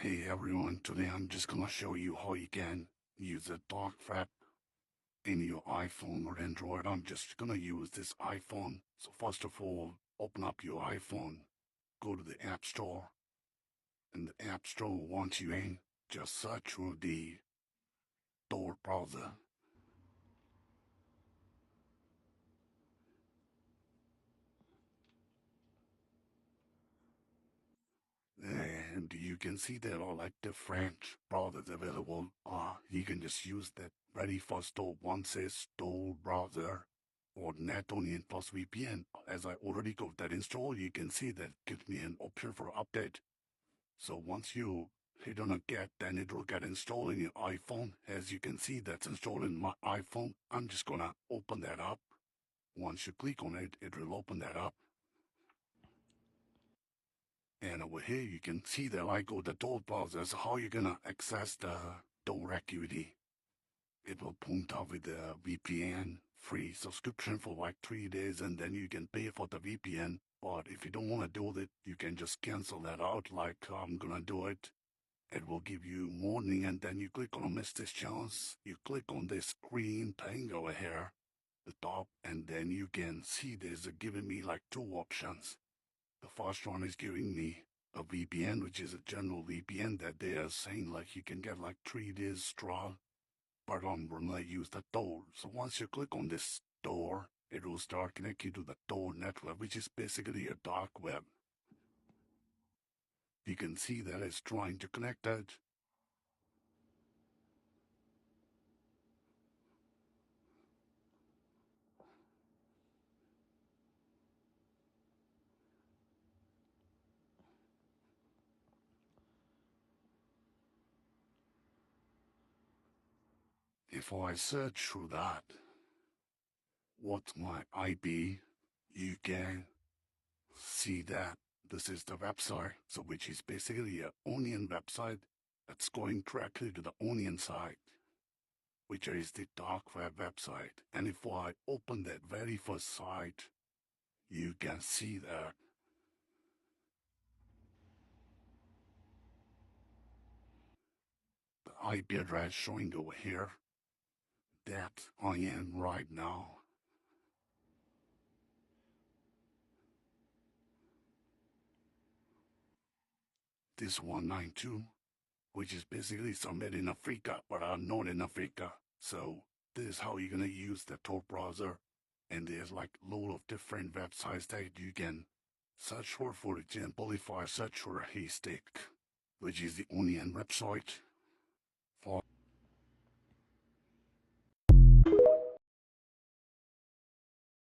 Hey everyone, today I'm just gonna show you how you can use a dark web in your iPhone or Android. I'm just gonna use this iPhone. So first of all, open up your iPhone, go to the App Store. In the App Store, once you in, just search for the Tor browser. And you can see there are like different browsers available. You can just use that very first Tor. One says Tor browser or NetOnly plus VPN. As I already got that installed, you can see that gives me an option for update. So once you hit on a get, then it will get installed in your iPhone. As you can see, that's installed in my iPhone. I'm just gonna open that up. Once you click on it, it will open that up. And over here, you can see that I go the Tor browser. So how you're gonna access the Tor activity? It will point out with the VPN free subscription for like 3 days, and then you can pay for the VPN. But if you don't want to do it, you can just cancel that out like I'm gonna do it. It will give you warning, and then you click on miss this chance. You click on this green thing over here, the top, and then you can see there's giving me like two options. The first one is giving me a VPN, which is a general VPN that they are saying like you can get like 3 days trial, but I'm gonna use the Tor. So once you click on this Tor, it will start connecting you to the Tor network, which is basically a dark web. You can see that it's trying to connect that. If I search through that, what's my IP, you can see that this is the website, so which is basically an Onion website that's going directly to the Onion site, which is the dark web website. And if I open that very first site, you can see that the IP address showing over here that I am right now. This 192, which is basically somewhere in Africa, but I'm not in Africa. So this is how you're gonna use the Tor browser. And there's like a lot of different websites that you can search for. For example, if I search for a haystack, which is the Onion website, for